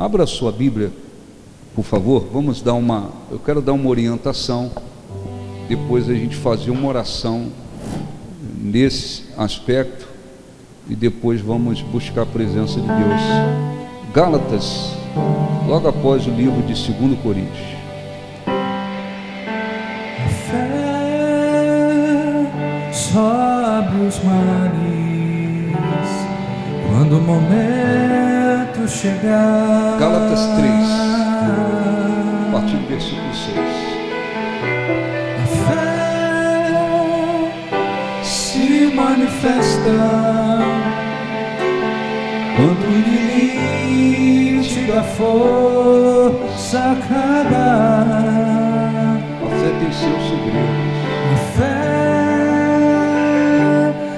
Abra a sua Bíblia, por favor. Eu quero dar uma orientação, depois a gente fazer uma oração nesse aspecto e depois vamos buscar a presença de Deus. Gálatas, logo após o livro de 2 Coríntios. A fé sobe os mares quando o momento chegar. Gálatas 3, a partir do versículo 6. A fé se manifesta quando o limite da força acabar. A fé tem seus segredos. A fé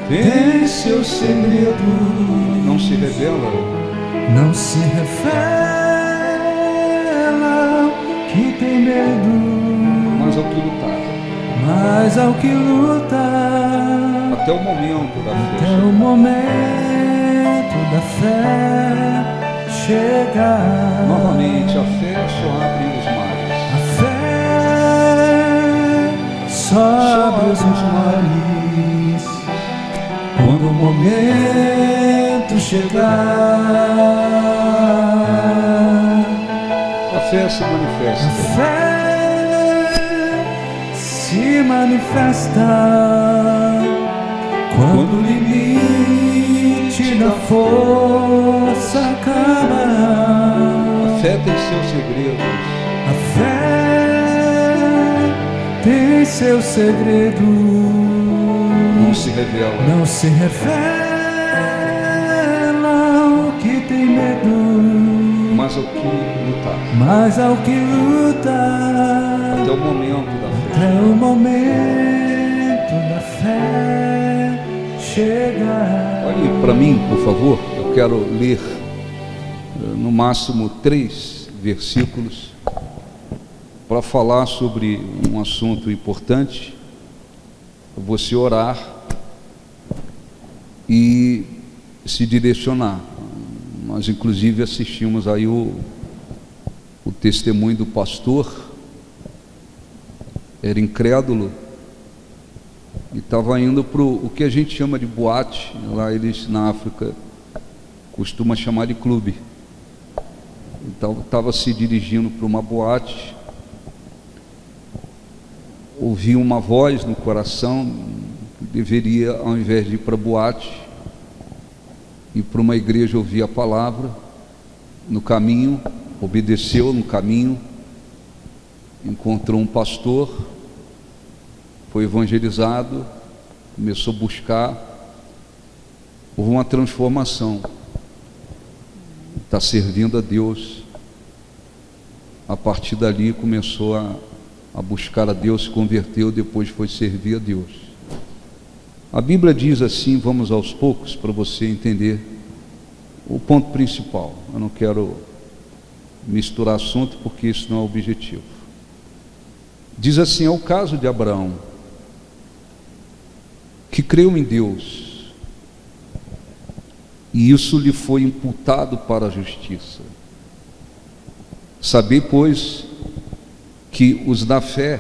tem seus segredos. Não se revela. Não se revela que tem medo, Mas ao que lutar. mas ao que lutar. Até o momento da Até fé. o momento da fé chegar. Novamente, a fé só abre os mares. A fé sobe os mares quando o momento chegar. A fé se A manifesta. fé se manifesta quando o limite da força acaba. A fé tem seus segredos. A fé tem seus segredos. Não se revela. Não se revela o que tem medo, Mas ao que lutar. mas ao que lutar. Até o momento da fé. Até o momento da fé chegar. Olhe para mim, por favor. Eu quero ler no máximo 3 versículos para falar sobre um assunto importante. Você orar e se direcionar. Nós inclusive assistimos aí o testemunho do pastor. Era incrédulo e estava indo para o que a gente chama de boate. Lá eles na África costumam chamar de clube. Então estava se dirigindo para uma boate, ouviu uma voz no coração que deveria, ao invés de ir para a boate, ir para uma igreja ouvir a palavra. No caminho, obedeceu no caminho, encontrou um pastor, foi evangelizado, começou a buscar, houve uma transformação, está servindo a Deus. A partir dali começou a buscar a Deus, se converteu, depois foi servir a Deus. A Bíblia diz assim, vamos aos poucos para você entender o ponto principal. Eu não quero misturar assunto porque isso não é o objetivo. Diz assim: é o caso de Abraão, que creu em Deus, e isso lhe foi imputado para a justiça. Sabei, pois, que os da fé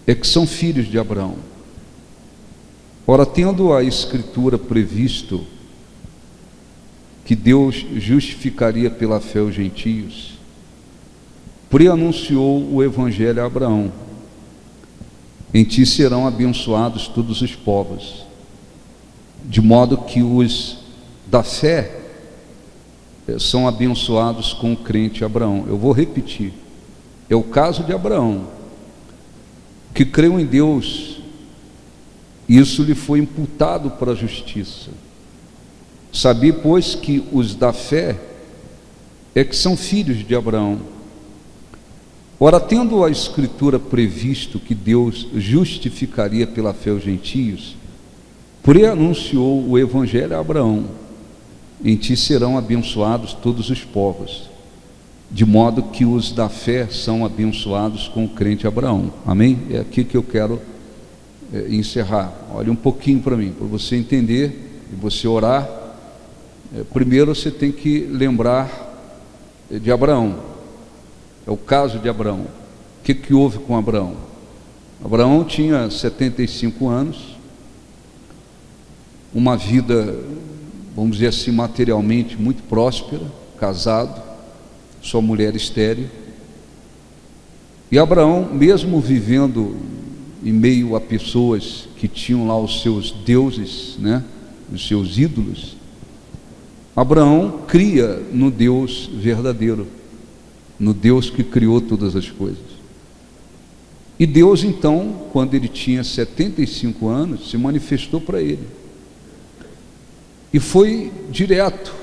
é que são filhos de Abraão. Ora, tendo a Escritura previsto que Deus justificaria pela fé os gentios, preanunciou o Evangelho a Abraão: em ti serão abençoados todos os povos, de modo que os da fé são abençoados com o crente Abraão. Eu vou repetir: é o caso de Abraão, que creu em Deus, e isso lhe foi imputado para a justiça. Sabia, pois, que os da fé é que são filhos de Abraão. Ora, tendo a Escritura previsto que Deus justificaria pela fé os gentios, preanunciou o Evangelho a Abraão: em ti serão abençoados todos os povos, de modo que os da fé são abençoados com o crente Abraão. Amém? É aqui que eu quero encerrar. Olha um pouquinho para mim, para você entender e você orar. Primeiro você tem que lembrar de Abraão. É o caso de Abraão. O que houve com Abraão? Abraão tinha 75 anos, uma vida, vamos dizer assim, materialmente muito próspera, casado, sua mulher estéril. E Abraão, mesmo vivendo em meio a pessoas que tinham lá os seus deuses, né, os seus ídolos, Abraão cria no Deus verdadeiro, no Deus que criou todas as coisas. E Deus, então, quando ele tinha 75 anos, se manifestou para ele. E foi direto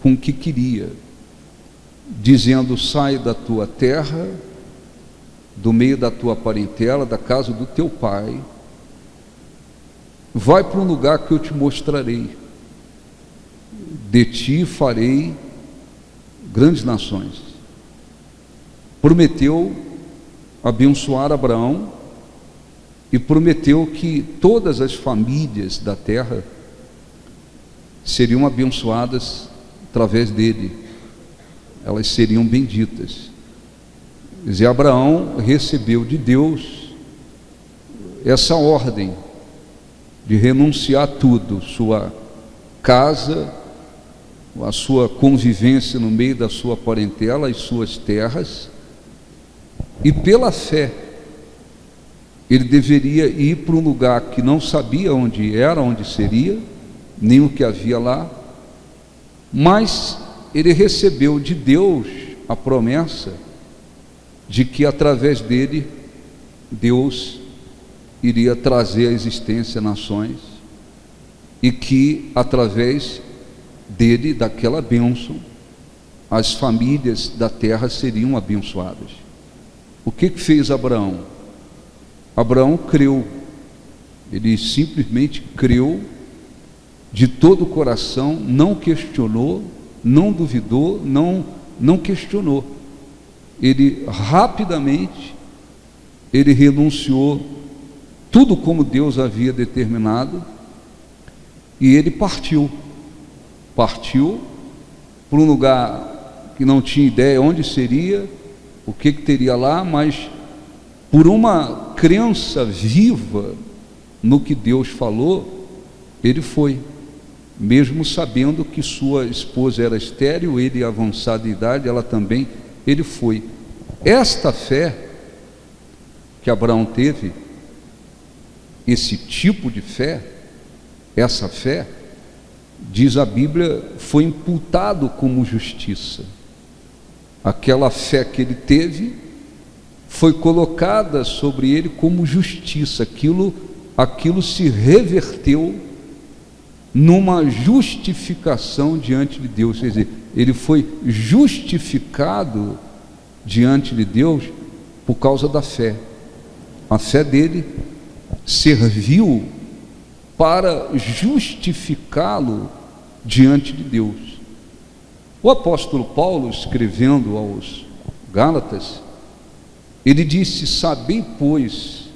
com o que queria, dizendo: sai da tua terra, do meio da tua parentela, da casa do teu pai, vai para um lugar que eu te mostrarei. De ti farei grandes nações. Prometeu abençoar Abraão e prometeu que todas as famílias da terra seriam abençoadas através dele, elas seriam benditas. Quer dizer, Abraão recebeu de Deus essa ordem de renunciar a tudo, sua casa, a sua convivência no meio da sua parentela, as suas terras, e pela fé ele deveria ir para um lugar que não sabia onde era, onde seria, nem o que havia lá, mas ele recebeu de Deus a promessa de que através dele Deus iria trazer à existência nações, e que através dele, daquela bênção, as famílias da terra seriam abençoadas. O que fez Abraão? Abraão creu, ele simplesmente creu de todo o coração, não questionou, não duvidou, não questionou. Ele rapidamente, ele renunciou tudo como Deus havia determinado, e ele partiu para um lugar que não tinha ideia onde seria, o que teria lá, mas por uma crença viva no que Deus falou, ele foi, mesmo sabendo que sua esposa era estéril, ele avançado de idade, ela também, ele foi. Esta fé que Abraão teve, esse tipo de fé, essa fé, diz a Bíblia, foi imputado como justiça. Aquela fé que ele teve foi colocada sobre ele como justiça. Aquilo se reverteu numa justificação diante de Deus. Quer dizer, ele foi justificado diante de Deus por causa da fé. A fé dele serviu para justificá-lo diante de Deus. O apóstolo Paulo, escrevendo aos Gálatas, ele disse: sabei, pois,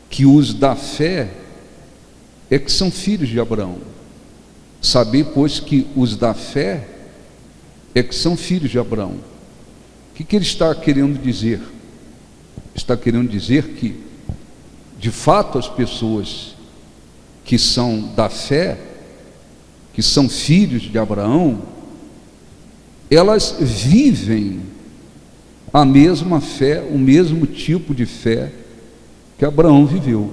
que os da fé é que são filhos de Abraão. Sabei, pois, que os da fé é que são filhos de Abraão. O que ele está querendo dizer? Está querendo dizer que, de fato, as pessoas que são da fé, que são filhos de Abraão, elas vivem a mesma fé, o mesmo tipo de fé que Abraão viveu.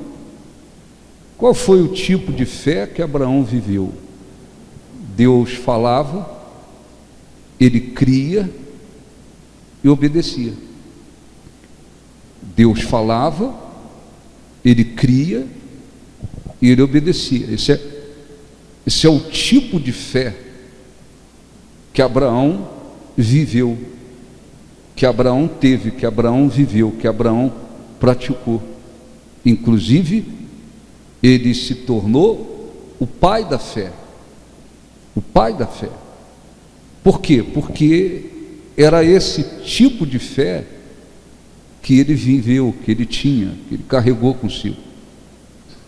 Qual foi o tipo de fé que Abraão viveu? Deus falava, ele cria e obedecia. Deus falava, ele cria e ele obedecia. Esse é o tipo de fé que Abraão viveu, que Abraão teve, que Abraão viveu, que Abraão praticou. Inclusive, ele se tornou o pai da fé. O pai da fé. Por quê? Porque era esse tipo de fé que ele viveu, que ele tinha, que ele carregou consigo.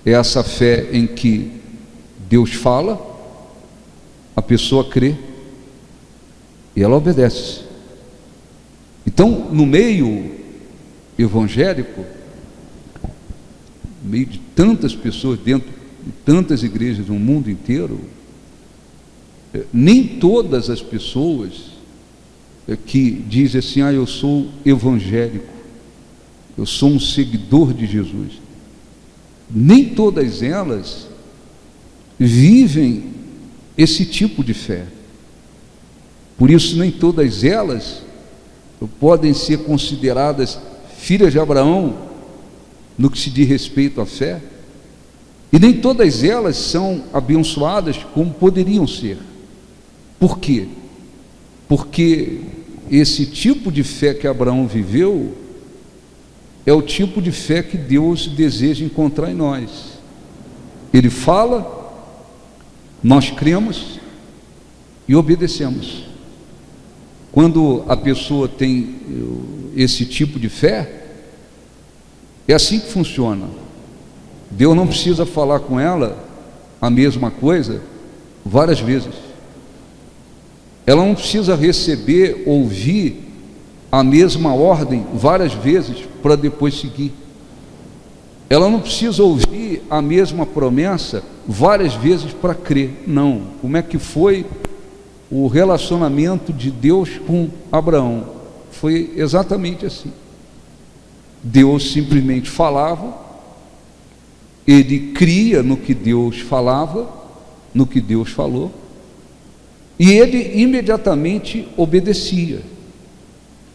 É essa fé em que Deus fala, a pessoa crê, e ela obedece. Então, no meio evangélico, no meio de tantas pessoas, dentro de tantas igrejas no mundo inteiro, nem todas as pessoas que dizem assim: eu sou evangélico, eu sou um seguidor de Jesus, nem todas elas vivem esse tipo de fé. Por isso, nem todas elas podem ser consideradas filhas de Abraão no que se diz respeito à fé, e nem todas elas são abençoadas como poderiam ser. Por quê? Porque esse tipo de fé que Abraão viveu é o tipo de fé que Deus deseja encontrar em nós. Ele fala, nós cremos e obedecemos. Quando a pessoa tem esse tipo de fé, é assim que funciona. Deus não precisa falar com ela a mesma coisa várias vezes. Ela não precisa receber, ouvir a mesma ordem várias vezes para depois seguir. Ela não precisa ouvir a mesma promessa várias vezes para crer. Não. Como é que foi o relacionamento de Deus com Abraão? Foi exatamente assim. Deus simplesmente falava, ele cria no que Deus falava, no que Deus falou, e ele imediatamente obedecia.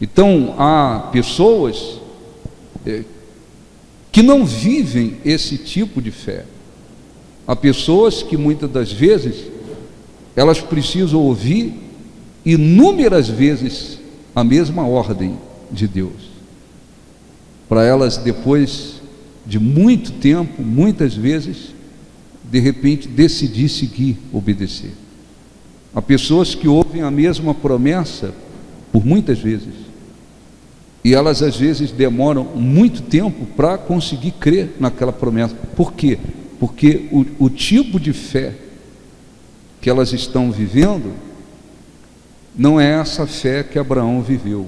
Então, há pessoas que não vivem esse tipo de fé. Há pessoas que muitas das vezes elas precisam ouvir inúmeras vezes a mesma ordem de Deus, para elas, depois de muito tempo, muitas vezes, de repente decidir seguir, obedecer. Há pessoas que ouvem a mesma promessa por muitas vezes, e elas às vezes demoram muito tempo para conseguir crer naquela promessa. Por quê? Porque o tipo de fé que elas estão vivendo não é essa fé que Abraão viveu.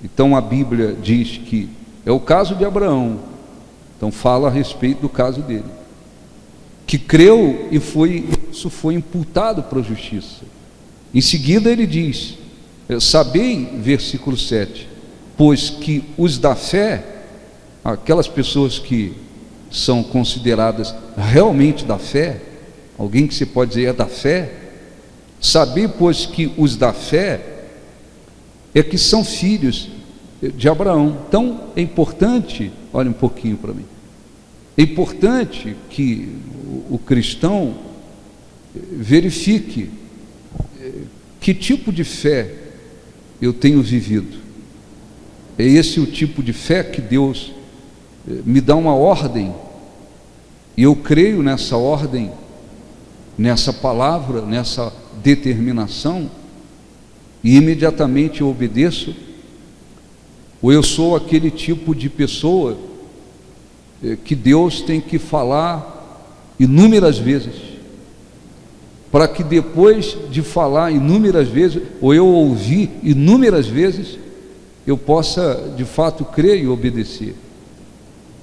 Então a Bíblia diz que é o caso de Abraão, então fala a respeito do caso dele, que creu e isso foi imputado para a justiça. Em seguida ele diz: sabei, versículo 7, pois que os da fé, aquelas pessoas que são consideradas realmente da fé, alguém que você pode dizer é da fé, sabei, pois que os da fé é que são filhos de Abraão. Então é importante, olha um pouquinho para mim, é importante que o cristão verifique que tipo de fé eu tenho vivido. É esse o tipo de fé que Deus me dá uma ordem, e eu creio nessa ordem, nessa palavra, nessa determinação, e imediatamente eu obedeço? Ou eu sou aquele tipo de pessoa que Deus tem que falar inúmeras vezes, para que depois de falar inúmeras vezes, ou eu ouvir inúmeras vezes, eu possa de fato crer e obedecer?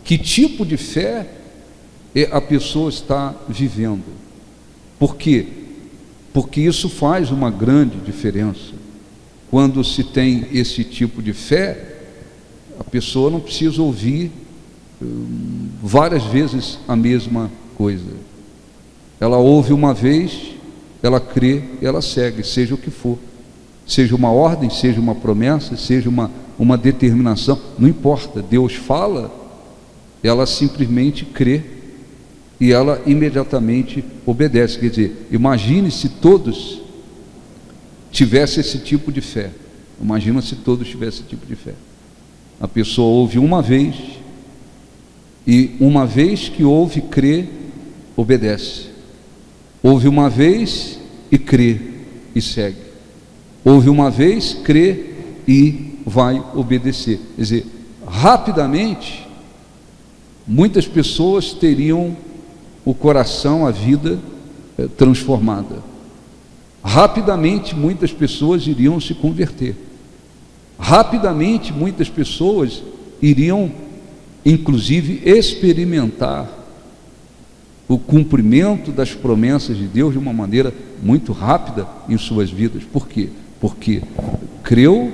Que tipo de fé a pessoa está vivendo? Por quê? Porque isso faz uma grande diferença. Quando se tem esse tipo de fé, a pessoa não precisa ouvir várias vezes a mesma coisa. Ela ouve uma vez, ela crê, ela segue, seja o que for. Seja uma ordem, seja uma promessa, seja uma determinação, não importa. Deus fala, ela simplesmente crê e ela imediatamente obedece. Quer dizer, imagine se todos tivessem esse tipo de fé. Imagina se todos tivessem esse tipo de fé. A pessoa ouve uma vez, e uma vez que ouve, crê, obedece. Ouve uma vez e crê e segue. Ouve uma vez, crê e vai obedecer. Quer dizer, rapidamente, muitas pessoas teriam o coração, a vida transformada. rapidamente muitas pessoas iriam se converter. Rapidamente muitas pessoas iriam, inclusive, experimentar o cumprimento das promessas de Deus de uma maneira muito rápida em suas vidas. Por quê? Porque creu,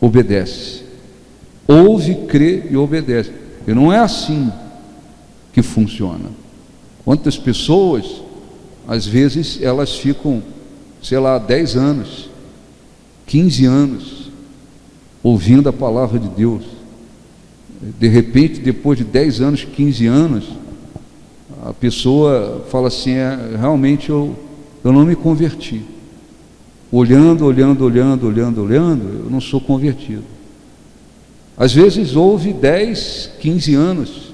obedece. Ouve, crê e obedece. E não é assim que funciona. Quantas pessoas, às vezes, elas ficam, 10 anos, 15 anos, ouvindo a palavra de Deus. De repente, depois de 10 anos, 15 anos, a pessoa fala assim: realmente eu não me converti. Olhando, eu não sou convertido. Às vezes houve 10, 15 anos,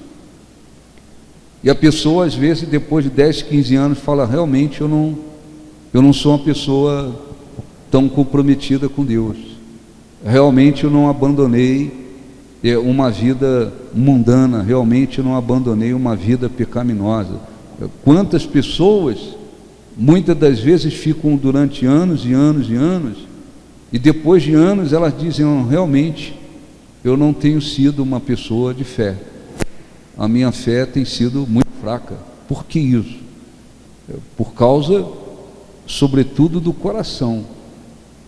e a pessoa, às vezes, depois de 10, 15 anos, fala: realmente eu não sou uma pessoa tão comprometida com Deus. Realmente eu não abandonei uma vida mundana, realmente eu não abandonei uma vida pecaminosa. Quantas pessoas, muitas das vezes, ficam durante anos e anos e anos, e depois de anos elas dizem: realmente eu não tenho sido uma pessoa de fé, a minha fé tem sido muito fraca. Por que isso? Por causa, sobretudo, do coração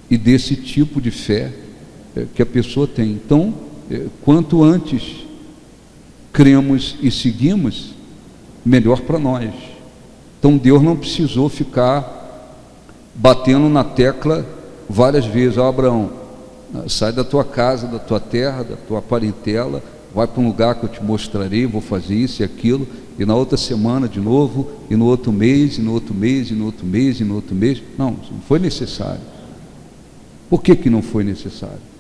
e desse tipo de fé que a pessoa tem. Então, quanto antes cremos e seguimos, melhor para nós. Então Deus não precisou ficar batendo na tecla várias vezes: Abraão, sai da tua casa, da tua terra, da tua parentela, vai para um lugar que eu te mostrarei, vou fazer isso e aquilo, e na outra semana de novo, e no outro mês, e no outro mês, e no outro mês, e no outro mês. Não, isso não foi necessário. Por que não foi necessário?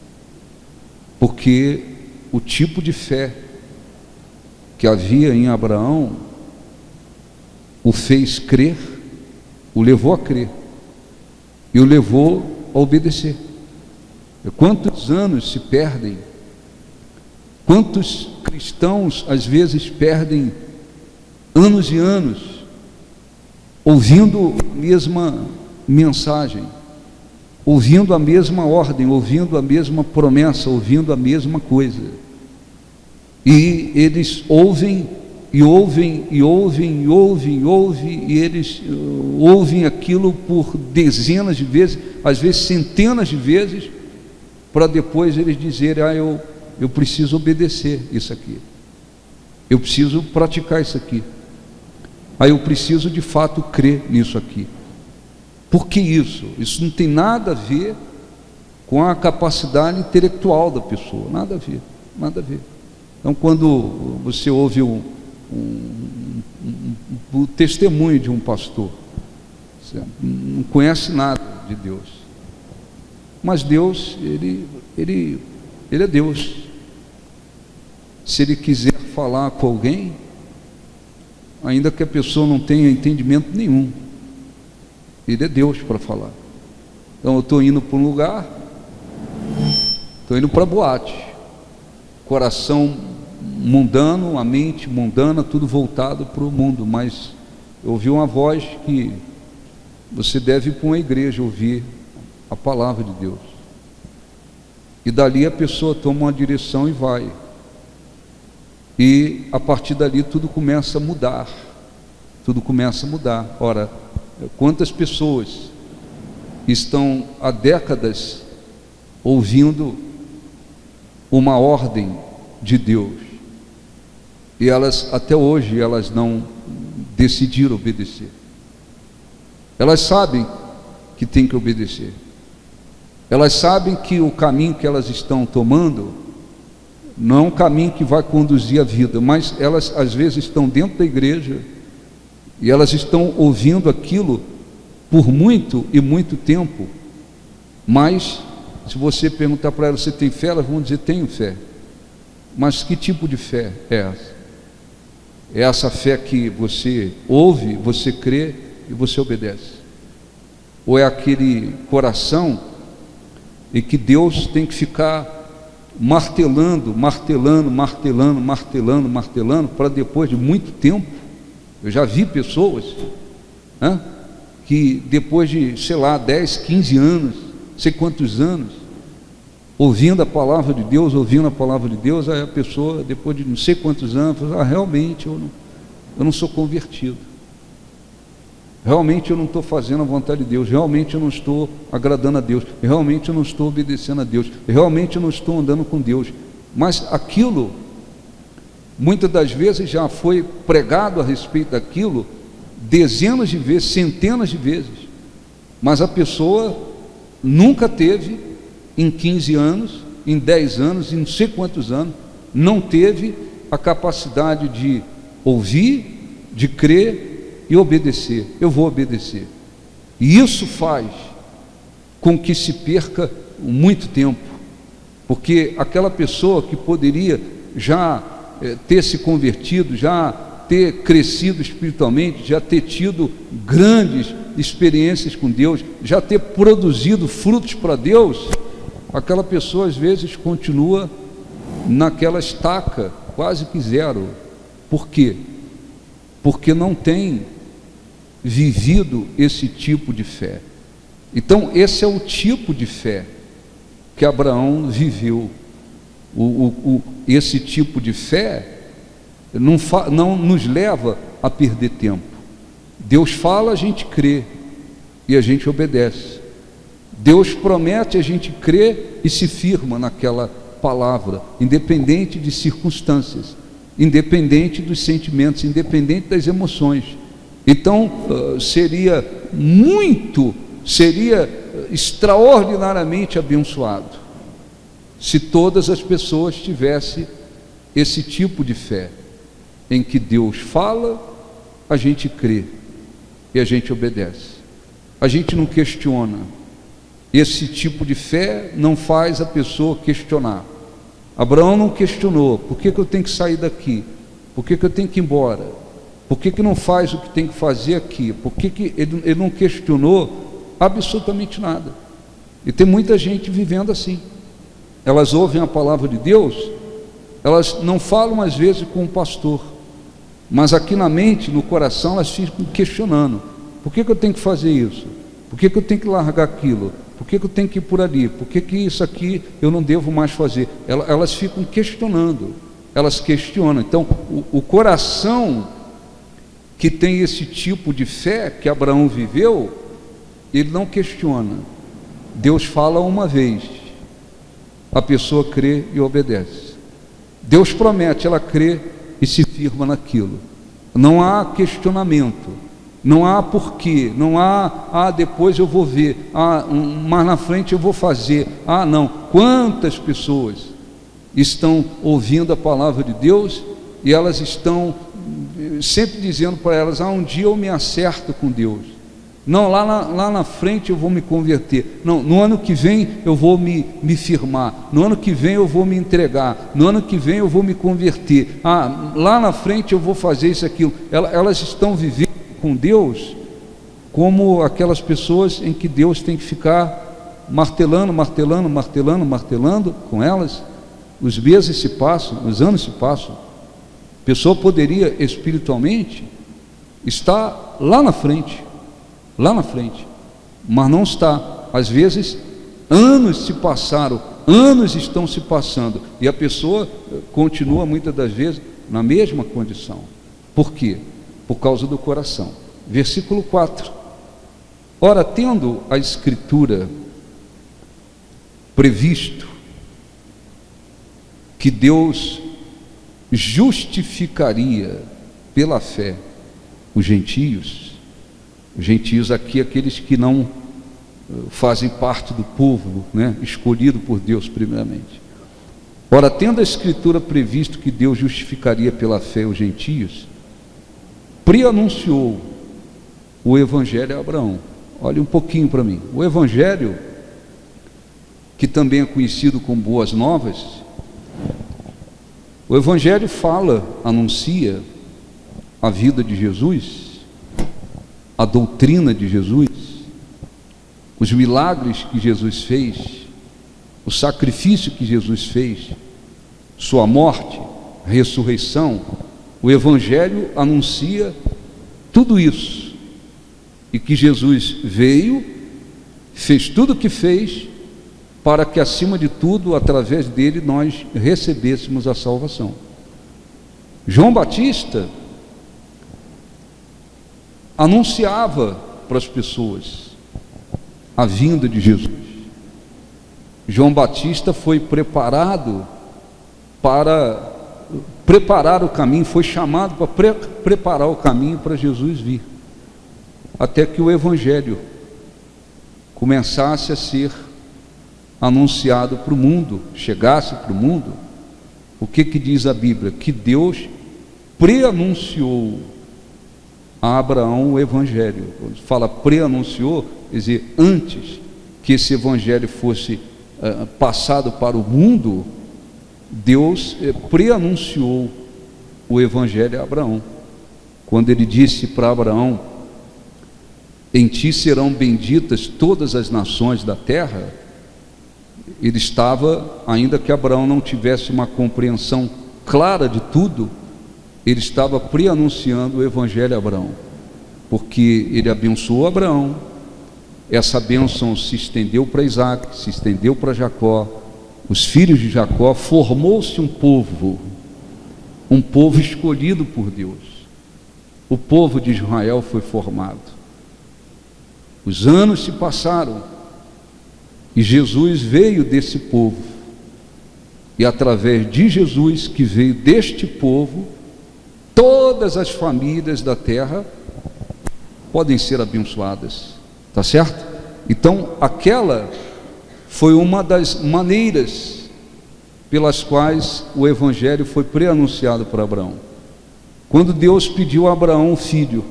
Porque o tipo de fé que havia em Abraão o fez crer, o levou a crer e o levou a obedecer. Quantos anos se perdem? Quantos cristãos às vezes perdem anos e anos ouvindo a mesma mensagem, ouvindo a mesma ordem, ouvindo a mesma promessa, ouvindo a mesma coisa, e eles ouvem e ouvem e ouvem e ouvem e ouvem, e eles ouvem aquilo por dezenas de vezes, às vezes centenas de vezes, para depois eles dizerem: eu preciso obedecer isso aqui, eu preciso praticar isso aqui, eu preciso de fato crer nisso aqui. Por que isso? Isso não tem nada a ver com a capacidade intelectual da pessoa, nada a ver, nada a ver. Então, quando você ouve o testemunho de um pastor, você não conhece nada de Deus, mas Deus, ele é Deus. Se Ele quiser falar com alguém, ainda que a pessoa não tenha entendimento nenhum, Ele é Deus para falar. Então eu estou indo para um lugar, estou indo para a boate, coração mundano, a mente mundana, tudo voltado para o mundo, mas eu ouvi uma voz que você deve ir para uma igreja ouvir a palavra de Deus, e dali a pessoa toma uma direção e vai, e a partir dali tudo começa a mudar, tudo começa a mudar. Ora, quantas pessoas estão há décadas ouvindo uma ordem de Deus, e elas até hoje elas não decidiram obedecer. Elas sabem que tem que obedecer, elas sabem que o caminho que elas estão tomando não é um caminho que vai conduzir a vida, mas elas às vezes estão dentro da igreja e elas estão ouvindo aquilo por muito e muito tempo, mas se você perguntar para elas: você tem fé? Elas vão dizer: tenho fé. Mas que tipo de fé é essa? É essa fé que você ouve, você crê e você obedece? Ou é aquele coração em que Deus tem que ficar martelando, para depois de muito tempo? Eu já vi pessoas que depois de, sei lá, 10, 15 anos, sei quantos anos, ouvindo a palavra de Deus, aí a pessoa, depois de não sei quantos anos, fala, realmente eu não sou convertido, realmente eu não estou fazendo a vontade de Deus, realmente eu não estou agradando a Deus, realmente eu não estou obedecendo a Deus, realmente eu não estou andando com Deus. Mas aquilo, muitas das vezes já foi pregado a respeito daquilo, dezenas de vezes, centenas de vezes, mas a pessoa nunca teve, em 15 anos, em 10 anos, em não sei quantos anos, não teve a capacidade de ouvir, de crer e obedecer. Eu vou obedecer. E isso faz com que se perca muito tempo, porque aquela pessoa que poderia já ter se convertido, já ter crescido espiritualmente, já ter tido grandes experiências com Deus, já ter produzido frutos para Deus, aquela pessoa às vezes continua naquela estaca, quase que zero. Por quê? Porque não tem vivido esse tipo de fé. Então esse é o tipo de fé que Abraão viveu. Esse tipo de fé não nos leva a perder tempo. Deus fala, a gente crê e a gente obedece. Deus promete, a gente crê e se firma naquela palavra, independente de circunstâncias, independente dos sentimentos, independente das emoções. Então seria extraordinariamente abençoado se todas as pessoas tivessem esse tipo de fé, em que Deus fala, a gente crê e a gente obedece, a gente não questiona. Esse tipo de fé não faz a pessoa questionar. Abraão não questionou: por que eu tenho que sair daqui? Por que eu tenho que ir embora? Por que não faz o que tem que fazer aqui? Por que ele não questionou absolutamente nada? E tem muita gente vivendo assim. Elas ouvem a palavra de Deus, elas não falam às vezes com o pastor, mas aqui na mente, no coração, elas ficam questionando: por que eu tenho que fazer isso? Por que eu tenho que largar aquilo? Por que eu tenho que ir por ali? Por que isso aqui eu não devo mais fazer? Elas ficam questionando, elas questionam. Então o coração que tem esse tipo de fé que Abraão viveu, ele não questiona. Deus fala uma vez, a pessoa crê e obedece. Deus promete, ela crê e se firma naquilo. Não há questionamento, não há porquê, não há depois eu vou ver, mais na frente eu vou fazer. Não. Quantas pessoas estão ouvindo a palavra de Deus e elas estão sempre dizendo para elas: um dia eu me acerto com Deus. Não, lá na frente eu vou me converter. Não, no ano que vem eu vou me firmar. No ano que vem eu vou me entregar. No ano que vem eu vou me converter. Lá na frente eu vou fazer isso, aquilo. Elas estão vivendo com Deus como aquelas pessoas em que Deus tem que ficar martelando com elas. Os meses se passam, os anos se passam. A pessoa poderia espiritualmente estar lá na frente, mas não está. Às vezes anos se passaram, anos estão se passando, e a pessoa continua muitas das vezes na mesma condição. Por quê? Por causa do coração. Versículo 4: ora, tendo a Escritura previsto que Deus justificaria pela fé os gentios aqui, aqueles que não fazem parte do povo, escolhido por Deus primeiramente. Ora, tendo a Escritura previsto que Deus justificaria pela fé os gentios, preanunciou o Evangelho a Abraão. Olhe um pouquinho para mim. O Evangelho, que também é conhecido como Boas Novas, o Evangelho anuncia a vida de Jesus, a doutrina de Jesus, os milagres que Jesus fez, o sacrifício que Jesus fez, sua morte, ressurreição. O Evangelho anuncia tudo isso. e que Jesus veio, fez tudo o que fez, para que acima de tudo, através dele, nós recebêssemos a salvação. João Batista anunciava para as pessoas a vinda de Jesus. João Batista foi preparado para preparar o caminho, foi chamado para preparar o caminho para Jesus vir, até que o Evangelho começasse a ser anunciado para o mundo, chegasse para o mundo. O que diz a Bíblia? Que Deus preanunciou a Abraão o Evangelho. Quando fala preanunciou, quer dizer, antes que esse Evangelho fosse passado para o mundo, Deus preanunciou o Evangelho a Abraão, quando ele disse para Abraão: em ti serão benditas todas as nações da terra. Ele estava, ainda que Abraão não tivesse uma compreensão clara de tudo, ele estava preanunciando o Evangelho a Abraão, porque ele abençoou Abraão. Essa bênção se estendeu para Isaac, se estendeu para Jacó, os filhos de Jacó. Formou-se um povo escolhido por Deus. O povo de Israel foi formado. Os anos se passaram e Jesus veio desse povo, e através de Jesus, que veio deste povo, todas as famílias da terra podem ser abençoadas. Tá certo? Então, aquela foi uma das maneiras pelas quais o Evangelho foi preanunciado para Abraão. Quando Deus pediu a Abraão um filho,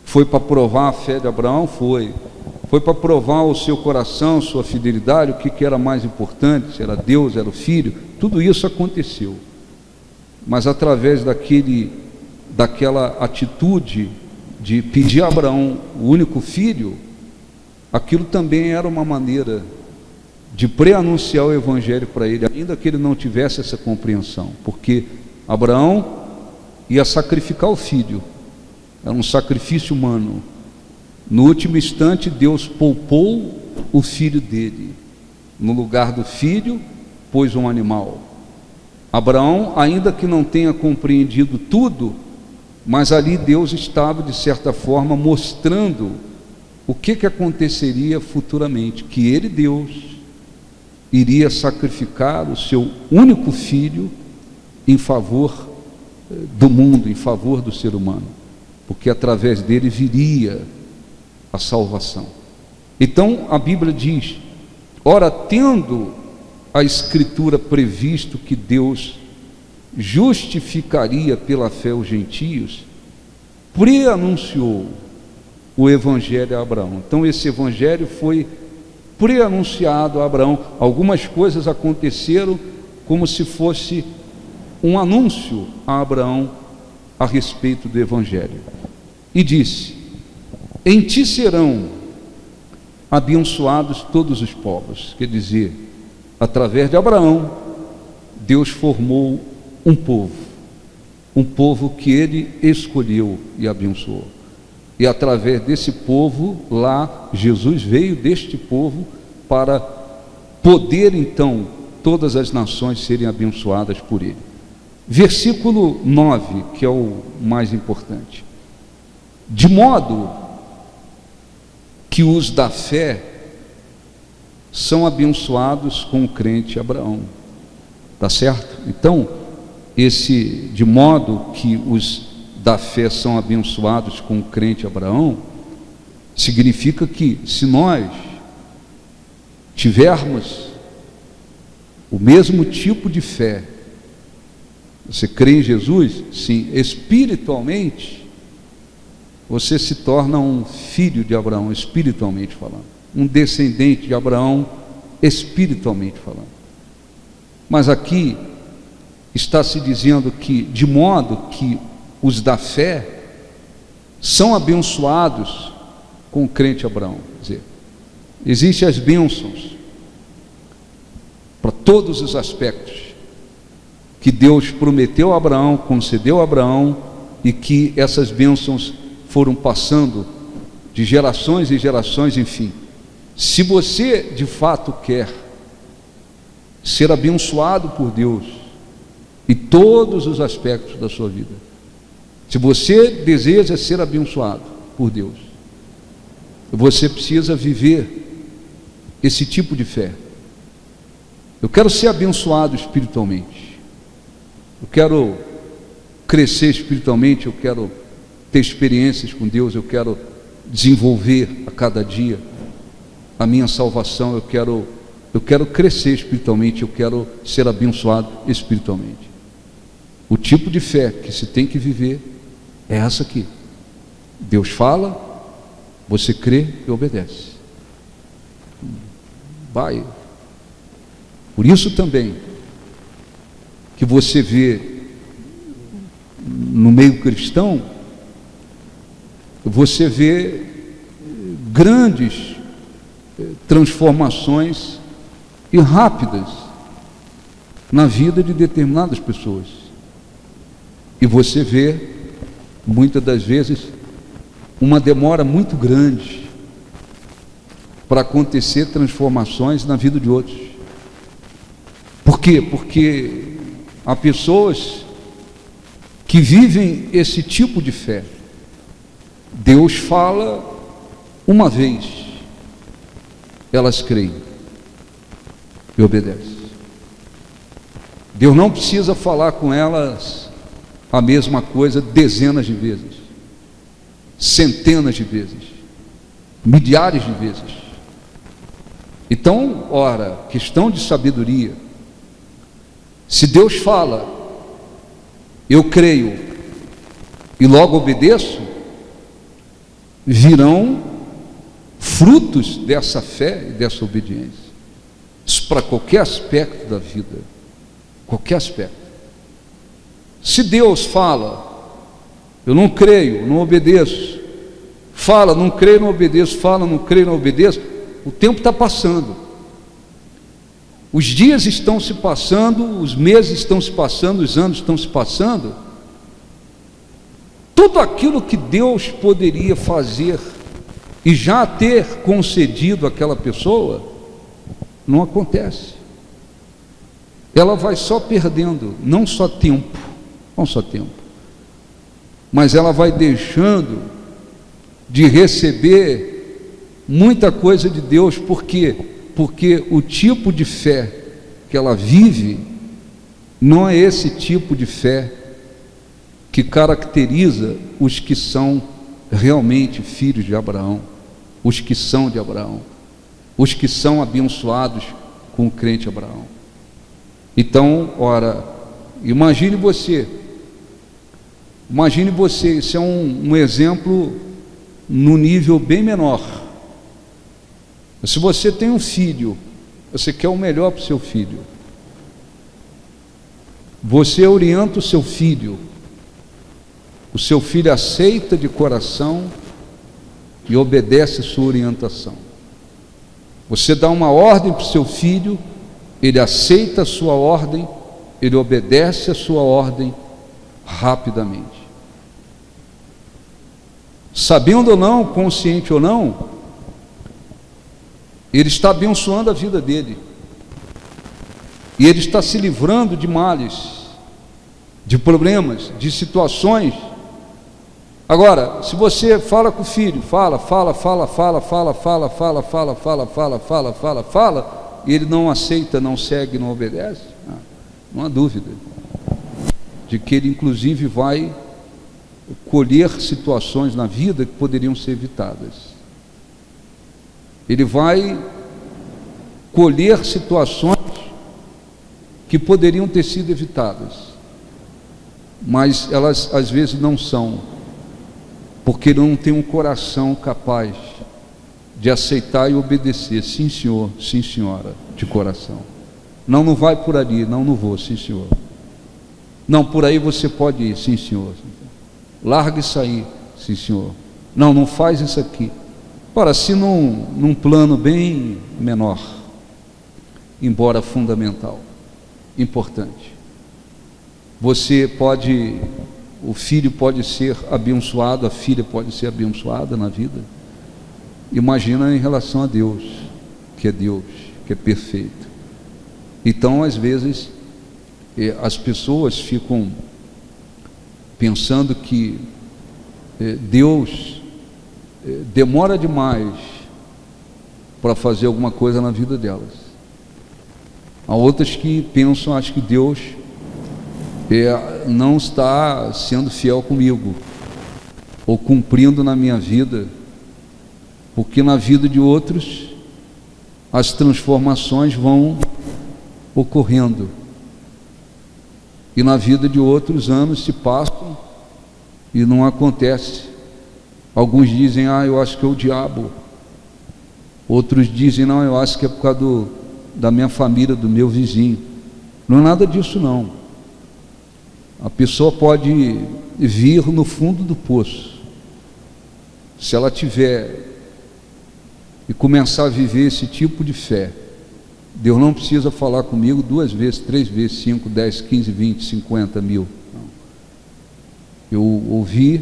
foi para provar a fé de Abraão? Foi para provar o seu coração, sua fidelidade, o que era mais importante, se era Deus, era o filho. Tudo isso aconteceu, mas através daquela atitude de pedir a Abraão o único filho, aquilo também era uma maneira de preanunciar o Evangelho para ele, ainda que ele não tivesse essa compreensão, porque Abraão ia sacrificar o filho, era um sacrifício humano. No último instante, Deus poupou o filho dele, no lugar do filho pôs um animal. Abraão, ainda que não tenha compreendido tudo, mas ali Deus estava, de certa forma, mostrando o que aconteceria futuramente, que ele, Deus, iria sacrificar o seu único filho em favor do mundo, em favor do ser humano, porque através dele viria a salvação. Então a Bíblia diz: ora, tendo a Escritura previsto que Deus justificaria pela fé os gentios, preanunciou o Evangelho a Abraão. Então esse Evangelho foi preanunciado a Abraão. Algumas coisas aconteceram como se fosse um anúncio a Abraão a respeito do Evangelho. E disse: em ti serão abençoados todos os povos. Quer dizer, através de Abraão, Deus formou um povo que ele escolheu e abençoou. E através desse povo, lá, Jesus veio deste povo para poder, então, todas as nações serem abençoadas por ele. Versículo 9, que é o mais importante: de modo que os da fé são abençoados com o crente Abraão. Tá certo? Então, de modo que os da fé são abençoados com o crente Abraão, significa que, se nós tivermos o mesmo tipo de fé, você crê em Jesus? Sim. Espiritualmente, você se torna um filho de Abraão, espiritualmente falando, um descendente de Abraão, espiritualmente falando. Mas aqui está se dizendo que, de modo que os da fé são abençoados com o crente Abraão. Quer dizer, existem as bênçãos para todos os aspectos que Deus prometeu a Abraão, concedeu a Abraão, e que essas bênçãos foram passando de gerações e gerações, enfim. Se você de fato quer ser abençoado por Deus em todos os aspectos da sua vida, se você deseja ser abençoado por Deus, você precisa viver esse tipo de fé. Eu quero ser abençoado espiritualmente, eu quero crescer espiritualmente, eu quero ter experiências com Deus, eu quero desenvolver a cada dia a minha salvação, eu quero crescer espiritualmente, eu quero ser abençoado espiritualmente. O tipo de fé que se tem que viver é essa aqui. Deus fala, você crê e obedece. Vai. Por isso também que você vê no meio cristão, você vê grandes transformações e rápidas na vida de determinadas pessoas. E você vê, muitas das vezes, uma demora muito grande para acontecer transformações na vida de outros. Por quê? Porque há pessoas que vivem esse tipo de fé. Deus fala uma vez, elas creem e obedecem. Deus não precisa falar com elas a mesma coisa dezenas de vezes, centenas de vezes, milhares de vezes. Então, ora, questão de sabedoria. Se Deus fala, eu creio e logo obedeço, virão frutos dessa fé e dessa obediência. Isso para qualquer aspecto da vida, qualquer aspecto. Se Deus fala, eu não creio, não obedeço, fala, não creio, não obedeço, fala, não creio, não obedeço, o tempo está passando, os dias estão se passando, os meses estão se passando, os anos estão se passando, tudo aquilo que Deus poderia fazer e já ter concedido àquela pessoa, não acontece. Ela vai só perdendo, não só tempo, mas ela vai deixando de receber muita coisa de Deus. Por quê? Porque o tipo de fé que ela vive não é esse tipo de fé que caracteriza os que são realmente filhos de Abraão, os que são de Abraão, os que são abençoados com o crente Abraão. Então, ora, imagine você, isso é um exemplo no nível bem menor. Se você tem um filho, você quer o melhor para o seu filho, você orienta o seu filho aceita de coração e obedece a sua orientação. Você dá uma ordem para o seu filho, ele aceita a sua ordem, ele obedece a sua ordem rapidamente. Sabendo ou não, consciente ou não, ele está abençoando a vida dele, e ele está se livrando de males, de problemas, de situações. Agora, se você fala com o filho, fala, e ele não aceita, não segue, não obedece, não há dúvida de que ele inclusive vai colher situações na vida que poderiam ser evitadas. Ele vai colher situações que poderiam ter sido evitadas, mas elas às vezes não são, porque ele não tem um coração capaz de aceitar e obedecer. Sim, senhor, sim, senhora, de coração. Não, não vai por ali, não, não vou, sim, senhor. Não, por aí você pode ir, sim, senhor. Larga isso aí, sim, senhor. Não, não faz isso aqui. Ora, se num plano bem menor, embora fundamental, importante, o filho pode ser abençoado, a filha pode ser abençoada na vida, imagina em relação a Deus, que é perfeito. Então, às vezes, as pessoas ficam pensando que Deus demora demais para fazer alguma coisa na vida delas. Há outras que pensam, acho que Deus não está sendo fiel comigo, ou cumprindo na minha vida, porque na vida de outros as transformações vão ocorrendo, e na vida de outros anos se passam e não acontece. Alguns dizem, eu acho que é o diabo. Outros dizem, não, eu acho que é por causa da minha família, do meu vizinho. Não é nada disso não. A pessoa pode vir no fundo do poço, se ela tiver e começar a viver esse tipo de fé. Deus não precisa falar comigo 2 vezes, 3 vezes, 5, 10, 15, 20, 50 mil. Não. Eu ouvi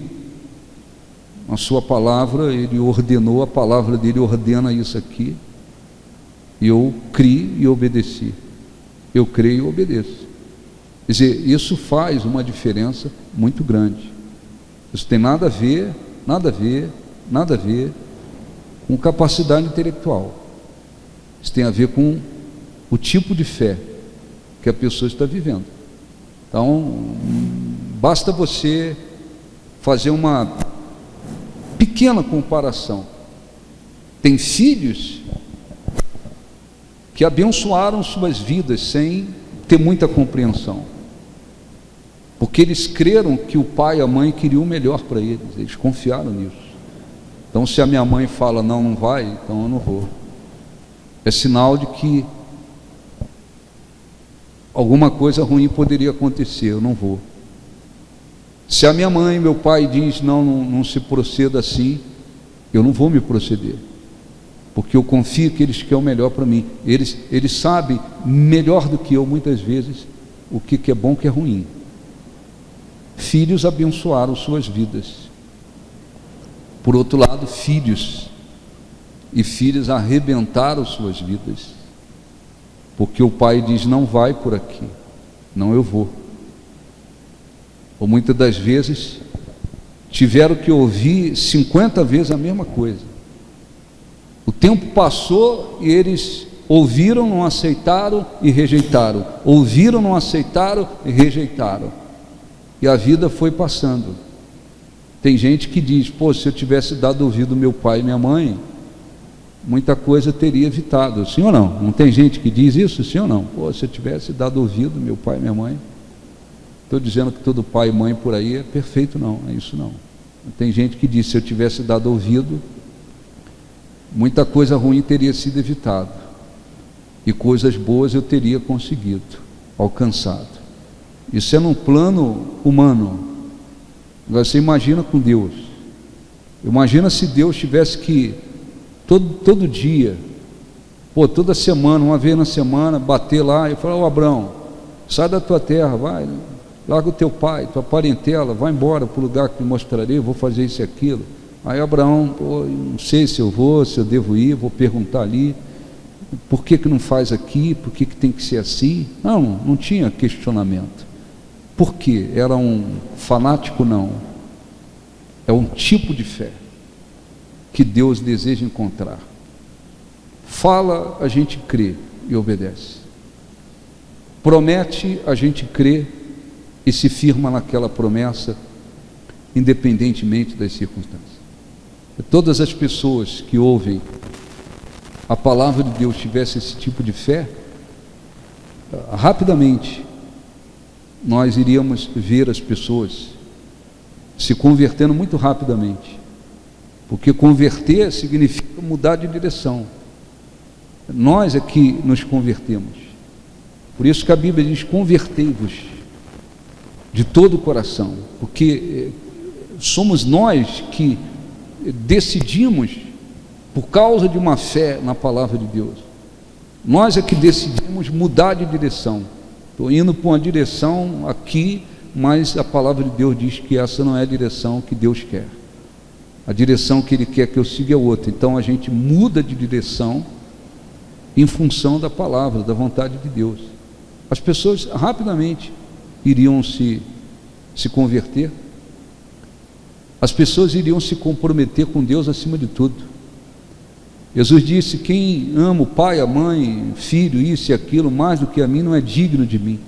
a sua palavra, Ele ordenou, a palavra dele ordena isso aqui, e eu criei e obedeci. Eu creio e obedeço. Quer dizer, isso faz uma diferença muito grande. Isso tem nada a ver com capacidade intelectual. Isso tem a ver com o tipo de fé que a pessoa está vivendo. Então, basta você fazer uma pequena comparação. Tem filhos que abençoaram suas vidas sem ter muita compreensão, porque eles creram que o pai e a mãe queriam o melhor para eles confiaram nisso. Então, se a minha mãe fala não vai, então eu não vou. É sinal de que alguma coisa ruim poderia acontecer, eu não vou. Se a minha mãe e meu pai diz não se proceda assim, eu não vou me proceder, porque eu confio que eles querem o melhor para mim. Eles sabem melhor do que eu, muitas vezes, o que é bom e o que é ruim. Filhos abençoaram suas vidas. Por outro lado, filhos e filhas arrebentaram suas vidas, porque o pai diz, não vai por aqui, não, eu vou. Ou muitas das vezes tiveram que ouvir 50 vezes a mesma coisa. O tempo passou e eles ouviram, não aceitaram e rejeitaram, ouviram, não aceitaram e rejeitaram, e a vida foi passando. Tem gente que diz, se eu tivesse dado ouvido ao meu pai e minha mãe, muita coisa teria evitado. Sim ou não? Não tem gente que diz isso? Sim ou não? Se eu tivesse dado ouvido ao meu pai e minha mãe. Estou dizendo que todo pai e mãe por aí é perfeito, não, é isso não. Tem gente que diz, se eu tivesse dado ouvido, muita coisa ruim teria sido evitada, e coisas boas eu teria conseguido, alcançado. Isso é num plano humano. Agora você imagina com Deus. Imagina se Deus tivesse que todo dia, toda semana, uma vez na semana, bater lá e falar, Abraão, sai da tua terra, vai, larga o teu pai, tua parentela, vai embora para o lugar que te mostrarei, vou fazer isso e aquilo. Aí Abraão, não sei se eu vou, se eu devo ir, vou perguntar ali, por que não faz aqui, por que tem que ser assim? Não tinha questionamento. Por quê? Era um fanático? Não. É um tipo de fé que Deus deseja encontrar. Fala, a gente crê e obedece. Promete, a gente crê e se firma naquela promessa, independentemente das circunstâncias. Todas as pessoas que ouvem a palavra de Deus tivessem esse tipo de fé, rapidamente nós iríamos ver as pessoas se convertendo muito rapidamente, porque converter significa mudar de direção. Nós é que nos convertemos. Por isso que a Bíblia diz, convertei-vos de todo o coração, porque somos nós que decidimos, por causa de uma fé na palavra de Deus, nós é que decidimos mudar de direção. Estou indo para uma direção aqui, mas a palavra de Deus diz que essa não é a direção que Deus quer. A direção que Ele quer que eu siga é outra. Então a gente muda de direção em função da palavra, da vontade de Deus. As pessoas rapidamente iriam se converter. As pessoas iriam se comprometer com Deus acima de tudo. Jesus disse: quem ama o pai, a mãe, filho, isso e aquilo, mais do que a mim, não é digno de mim.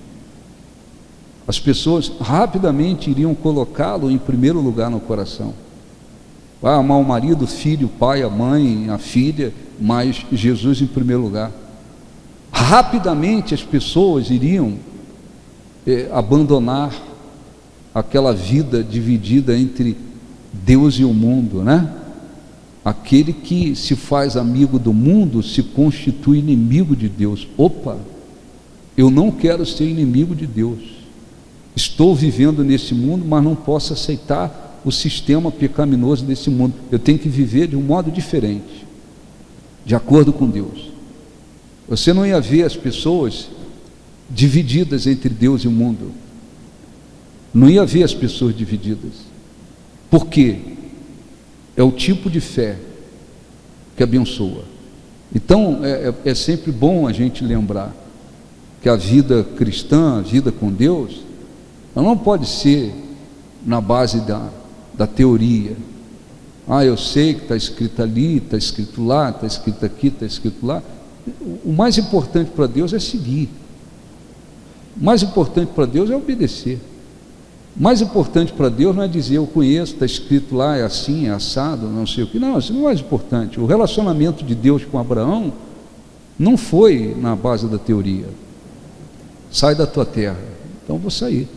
As pessoas rapidamente iriam colocá-lo em primeiro lugar no coração. Vai amar o marido, o filho, o pai, a mãe, a filha, mas Jesus em primeiro lugar. Rapidamente as pessoas iriam abandonar aquela vida dividida entre Deus e o mundo, né? Aquele que se faz amigo do mundo se constitui inimigo de Deus. Opa, eu não quero ser inimigo de Deus. Estou vivendo nesse mundo, mas não posso aceitar o sistema pecaminoso desse mundo. Eu tenho que viver de um modo diferente, de acordo com Deus. Você não ia ver as pessoas divididas entre Deus e o mundo. Não ia ver as pessoas divididas. Por quê? É o tipo de fé que abençoa. Então é sempre bom a gente lembrar que a vida cristã, a vida com Deus, ela não pode ser na base da teoria. Eu sei que está escrito ali, está escrito lá, está escrito aqui, está escrito lá. O mais importante para Deus é seguir. O mais importante para Deus é obedecer. O mais importante para Deus não é dizer eu conheço, está escrito lá, é assim, é assado, não sei o que. Não, isso não é o mais importante. O relacionamento de Deus com Abraão não foi na base da teoria. Sai da tua terra. Então vou sair.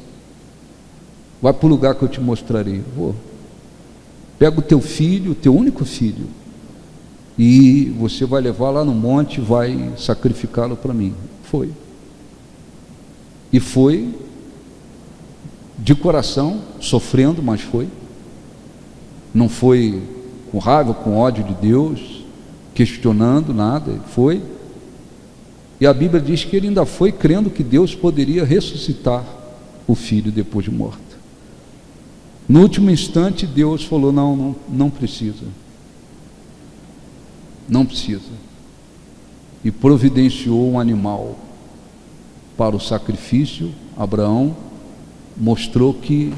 Vai para o lugar que eu te mostrarei. Vou. Pega o teu filho, o teu único filho, e você vai levar lá no monte e vai sacrificá-lo para mim. Foi. E foi de coração, sofrendo, mas foi. Não foi com raiva, com ódio de Deus, questionando nada, foi. E a Bíblia diz que ele ainda foi crendo que Deus poderia ressuscitar o filho depois de morto. No último instante Deus falou: não precisa. Não precisa. E providenciou um animal para o sacrifício. Abraão mostrou que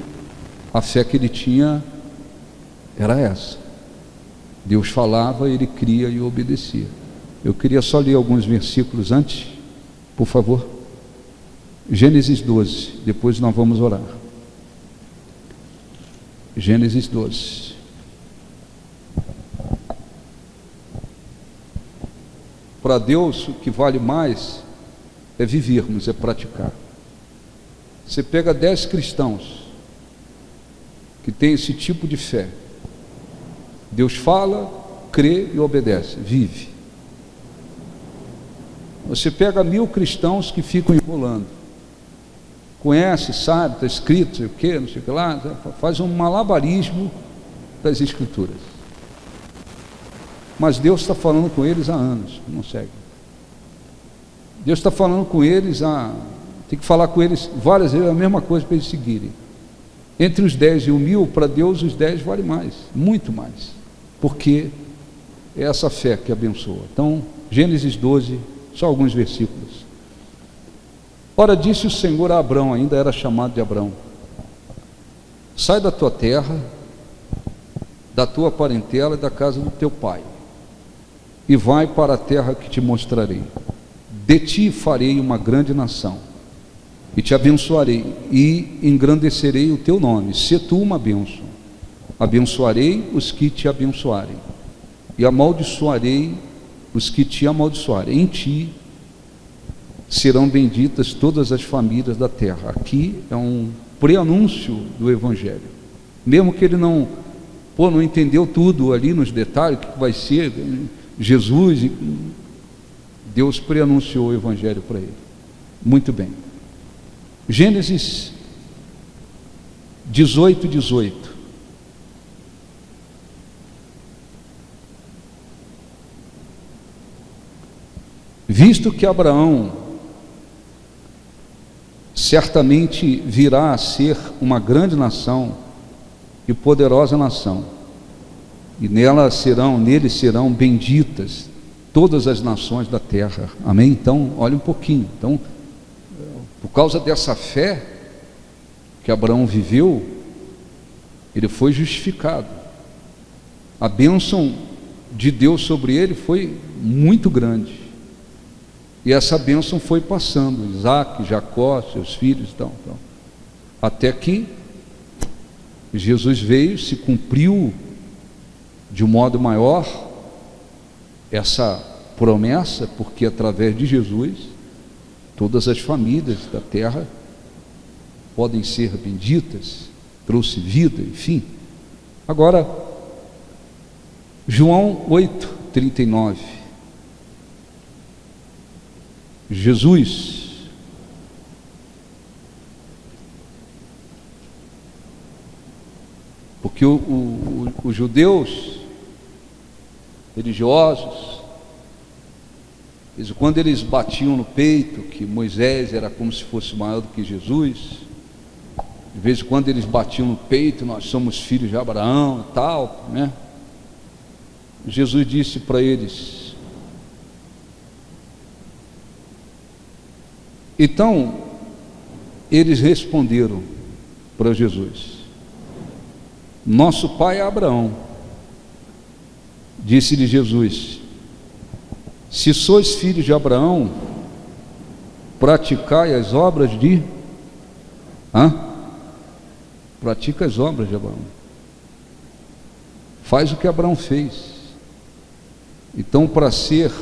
a fé que ele tinha era essa. Deus falava, ele cria e obedecia. Eu queria só ler alguns versículos antes, por favor. Gênesis 12, depois nós vamos orar. Gênesis 12. Para Deus, o que vale mais é vivermos, é praticar. Você pega 10 cristãos que têm esse tipo de fé. Deus fala, crê e obedece, vive. Você pega 1000 cristãos que ficam enrolando. Conhece, sabe, está escrito, não sei o que, não sei o que lá, faz um malabarismo das Escrituras. Mas Deus está falando com eles há anos, não segue. Deus está falando com eles tem que falar com eles várias vezes a mesma coisa para eles seguirem. Entre os 10 e o 1000, para Deus os 10 vale mais, muito mais, porque é essa fé que abençoa. Então, Gênesis 12, só alguns versículos. Ora, disse o Senhor a Abrão, ainda era chamado de Abrão: sai da tua terra, da tua parentela e da casa do teu pai, e vai para a terra que te mostrarei. De ti farei uma grande nação, e te abençoarei, e engrandecerei o teu nome. Se tu uma bênção, abençoarei os que te abençoarem, e amaldiçoarei os que te amaldiçoarem. Em ti serão benditas todas as famílias da terra. Aqui é um preanúncio do Evangelho. Mesmo que ele não entendeu tudo ali nos detalhes, o que vai ser Jesus, Deus preanunciou o Evangelho para ele. Muito bem. Gênesis 18. Visto que Abraão certamente virá a ser uma grande nação e poderosa nação, e nele serão benditas todas as nações da terra. Amém? Então, olha um pouquinho. Então, por causa dessa fé que Abraão viveu, ele foi justificado. A bênção de Deus sobre ele foi muito grande. E essa bênção foi passando, Isaac, Jacó, seus filhos, até que Jesus veio, se cumpriu de um modo maior essa promessa, porque através de Jesus todas as famílias da terra podem ser benditas, trouxe vida, enfim. Agora, João 8:39. Jesus, porque os judeus religiosos, quando eles batiam no peito que Moisés era como se fosse maior do que Jesus, de vez em quando eles batiam no peito, nós somos filhos de Abraão e tal, né? Jesus disse para eles, então eles responderam para Jesus, nosso pai é Abraão. Disse-lhe Jesus, se sois filhos de Abraão, praticai as obras de pratica as obras de Abraão, faz o que Abraão fez. Então, para ser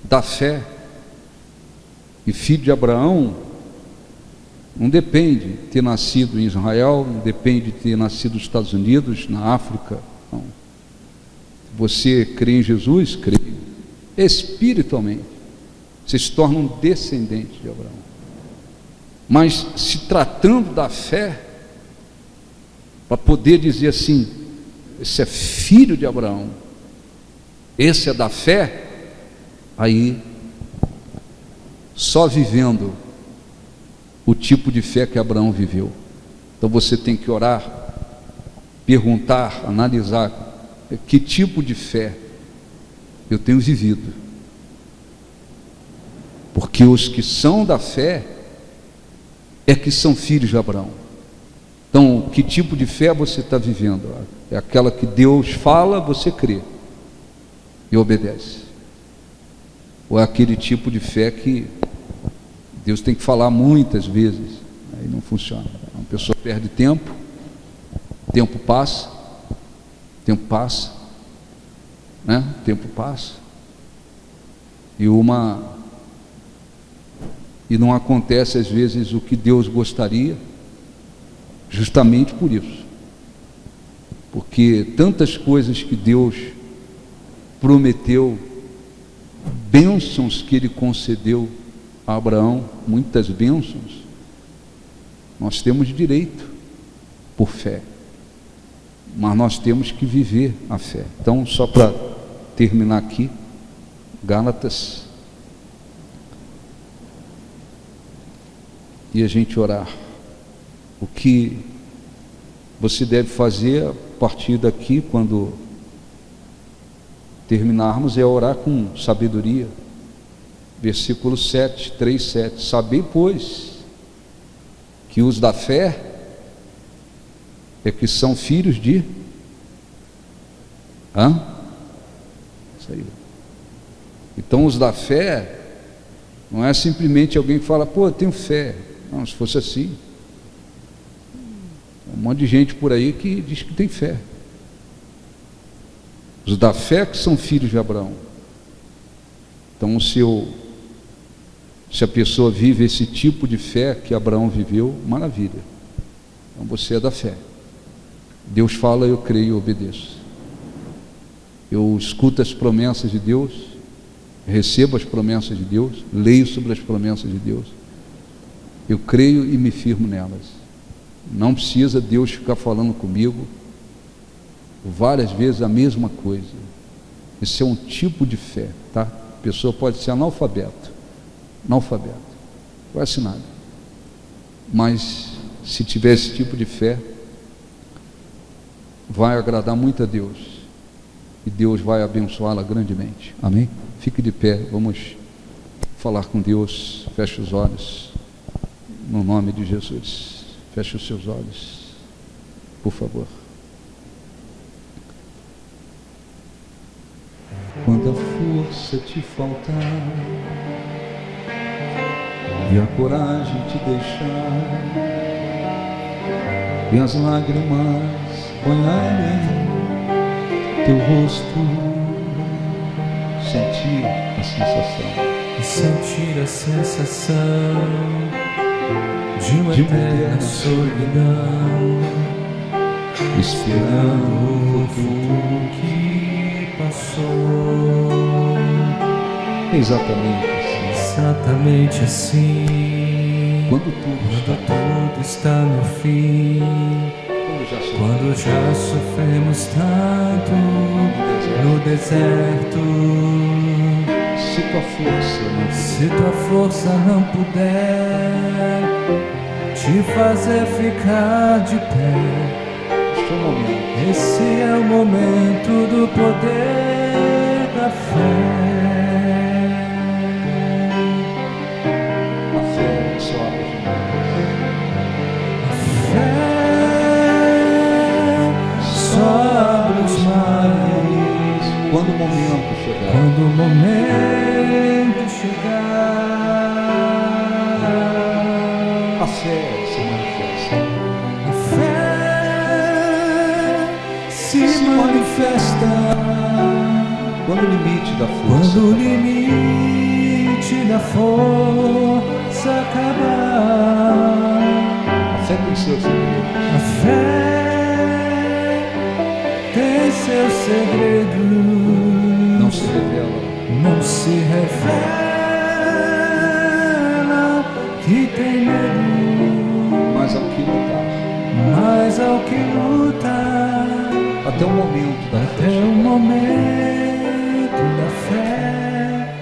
da fé e filho de Abraão, não depende de ter nascido em Israel, não depende de ter nascido nos Estados Unidos, na África, não. Você crê em Jesus, crê espiritualmente, você se torna um descendente de Abraão. Mas se tratando da fé, para poder dizer assim, esse é filho de Abraão, esse é da fé, aí só vivendo o tipo de fé que Abraão viveu. Então você tem que orar, perguntar, analisar que tipo de fé eu tenho vivido, porque os que são da fé é que são filhos de Abraão. Então, que tipo de fé você está vivendo? É aquela que Deus fala, você crê e obedece, ou é aquele tipo de fé que Deus tem que falar muitas vezes, aí não funciona. Uma pessoa perde tempo, tempo passa, né? Tempo passa e não acontece às vezes o que Deus gostaria, justamente por isso, porque tantas coisas que Deus prometeu, bênçãos que Ele concedeu a Abraão, muitas bênçãos, nós temos direito por fé, mas nós temos que viver a fé. Então, só para terminar aqui, Gálatas, e a gente orar. O que você deve fazer a partir daqui, quando terminarmos, é orar com sabedoria. Versículo 7, 3, 7. Sabei, pois, que os da fé é que são filhos de Isso aí. Então, os da fé não é simplesmente alguém que fala, pô, eu tenho fé. Não, se fosse assim, um monte de gente por aí que diz que tem fé. Os da fé que são filhos de Abraão. Então, se a pessoa vive esse tipo de fé que Abraão viveu, maravilha. Então você é da fé. Deus fala, eu creio e obedeço. Eu escuto as promessas de Deus, recebo as promessas de Deus, leio sobre as promessas de Deus. Eu creio e me firmo nelas. Não precisa Deus ficar falando comigo várias vezes a mesma coisa. Esse é um tipo de fé, tá? A pessoa pode ser analfabeto, não conhece nada, mas se tiver esse tipo de fé, vai agradar muito a Deus e Deus vai abençoá-la grandemente. Amém? Fique de pé, vamos falar com Deus. Feche os olhos, no nome de Jesus. Feche os seus olhos, por favor. Quando a força te faltar e a coragem te deixar e as lágrimas banharem teu rosto, sentir a sensação de uma eterna solidão, esperando o futuro que passou. Exatamente assim. Quando tudo está no fim, quando já sofremos tanto no deserto, se tua força não puder te fazer ficar de pé, esse é o momento do poder da fé. Quando o momento chegar, a fé se manifesta. A fé se manifesta quando o limite da força acabar. A fé tem seus segredos. A fé tem seus segredos. Não se revela que tem medo, mas ao que lutar, até o momento da fé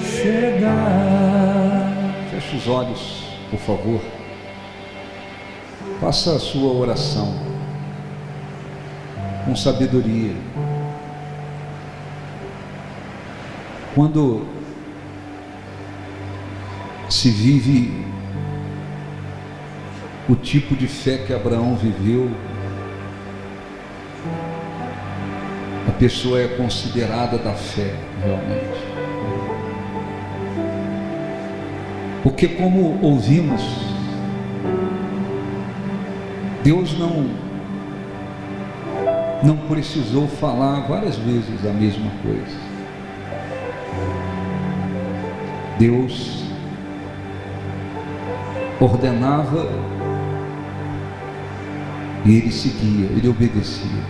chegar. Feche os olhos, por favor. Faça a sua oração com sabedoria. Quando se vive o tipo de fé que Abraão viveu, a pessoa é considerada da fé, realmente. Porque, como ouvimos, Deus não precisou falar várias vezes a mesma coisa. Deus ordenava e ele seguia, ele obedecia.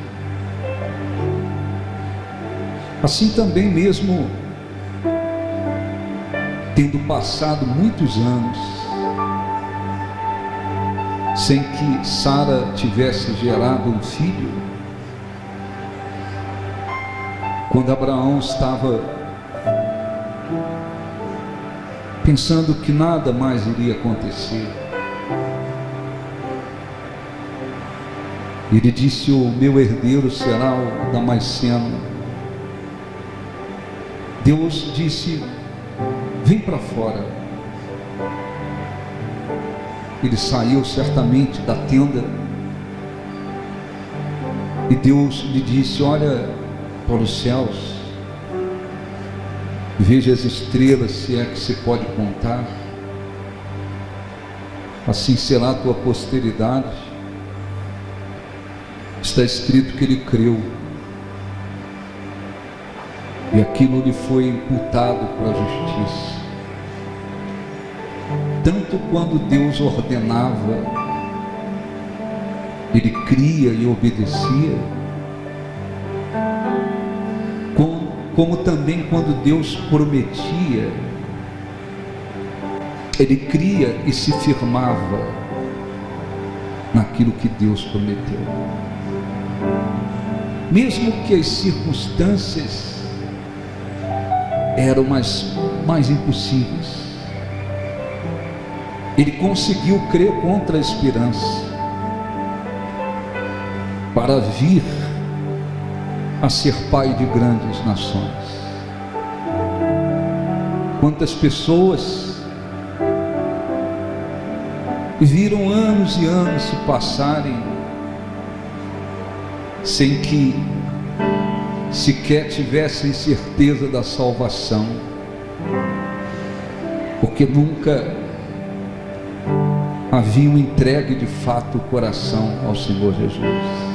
Assim também, mesmo tendo passado muitos anos sem que Sara tivesse gerado um filho, quando Abraão estava pensando que nada mais iria acontecer, ele disse: o meu herdeiro será o Damasceno. Deus disse: vem para fora. Ele saiu certamente da tenda e Deus lhe disse: olha para os céus, veja as estrelas, se é que se pode contar, assim será a tua posteridade. Está escrito que ele creu e aquilo lhe foi imputado para a justiça. Tanto quando Deus ordenava, ele cria e obedecia, como também quando Deus prometia, ele cria e se firmava naquilo que Deus prometeu. Mesmo que as circunstâncias eram mais impossíveis, ele conseguiu crer contra a esperança para vir a ser pai de grandes nações. Quantas pessoas viram anos e anos se passarem sem que sequer tivessem certeza da salvação, porque nunca haviam entregue de fato o coração ao Senhor Jesus.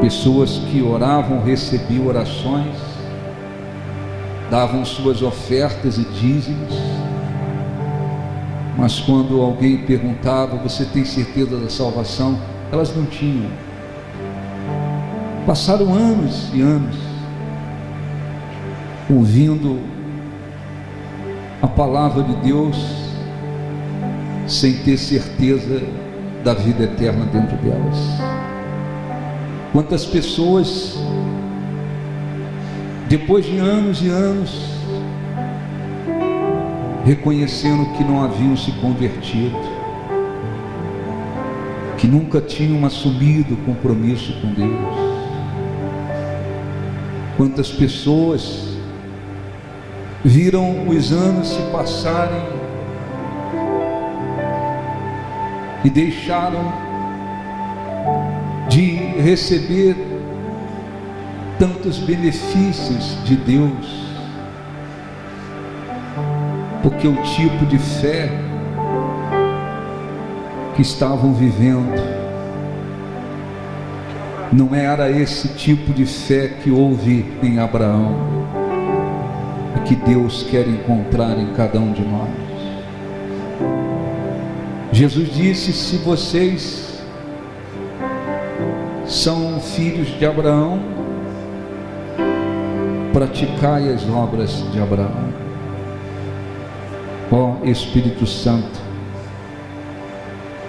Pessoas que oravam, recebiam orações, davam suas ofertas e dízimos, mas quando alguém perguntava: você tem certeza da salvação? Elas não tinham. Passaram anos e anos ouvindo a palavra de Deus sem ter certeza da vida eterna dentro delas. Quantas pessoas, depois de anos e anos, reconhecendo que não haviam se convertido, que nunca tinham assumido compromisso com Deus. Quantas pessoas viram os anos se passarem e deixaram de receber tantos benefícios de Deus, porque o tipo de fé que estavam vivendo não era esse tipo de fé que houve em Abraão e que Deus quer encontrar em cada um de nós. Jesus disse: se vocês são filhos de Abraão, praticai as obras de Abraão. Ó Espírito Santo,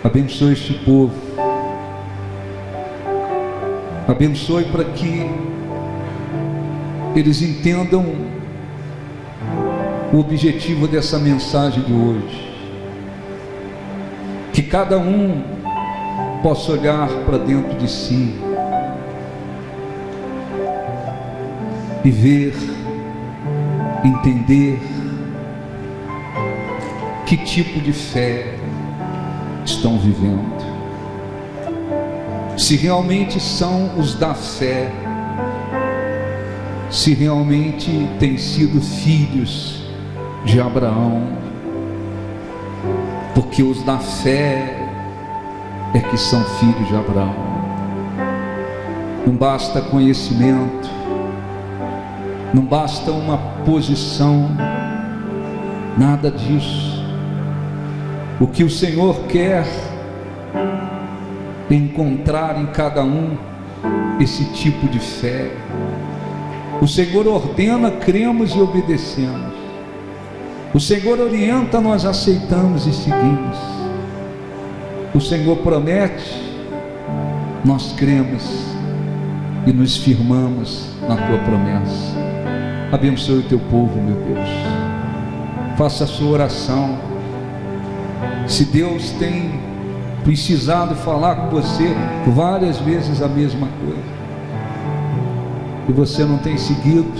abençoe este povo, abençoe para que eles entendam o objetivo dessa mensagem de hoje, que cada um possa olhar para dentro de si e ver, entender que tipo de fé estão vivendo. Se realmente são os da fé, se realmente têm sido filhos de Abraão, porque os da fé é que são filhos de Abraão. Não basta conhecimento, não basta uma posição, nada disso. O que o Senhor quer é encontrar em cada um esse tipo de fé. O Senhor ordena, cremos e obedecemos. O Senhor orienta, nós aceitamos e seguimos. O Senhor promete, nós cremos e nos firmamos na tua promessa. Abençoe o teu povo, meu Deus. Faça a sua oração. Se Deus tem precisado falar com você várias vezes a mesma coisa e você não tem seguido,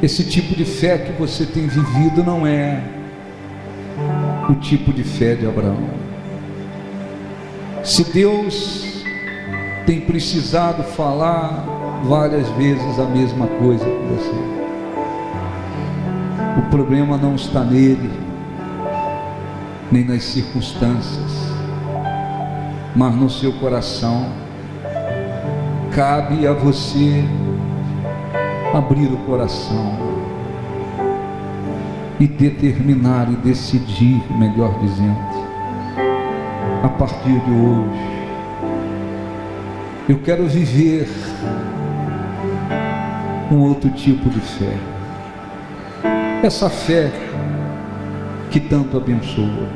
esse tipo de fé que você tem vivido não é o tipo de fé de Abraão. Se Deus tem precisado falar várias vezes a mesma coisa com você, o problema não está nele, nem nas circunstâncias, mas no seu coração. Cabe a você abrir o coração e determinar e decidir, melhor dizendo, a partir de hoje, eu quero viver um outro tipo de fé, essa fé que tanto abençoa,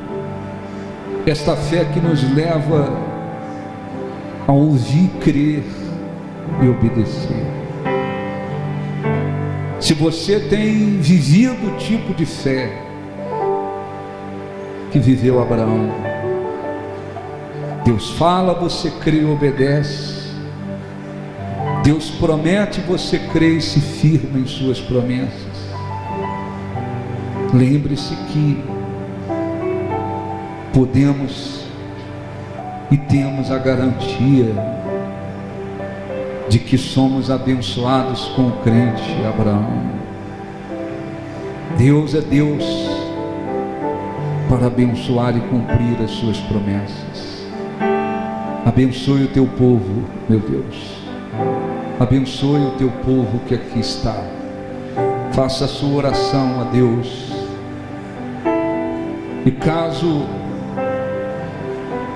esta fé que nos leva a ouvir, crer e obedecer. Se você tem vivido o tipo de fé que viveu Abraão, Deus fala, você crê e obedece. Deus promete, você crê e se firma em suas promessas. Lembre-se que podemos e temos a garantia de que somos abençoados com o crente Abraão. Deus é Deus para abençoar e cumprir as suas promessas. Abençoe o teu povo, meu Deus. Abençoe o teu povo que aqui está. Faça a sua oração a Deus. E caso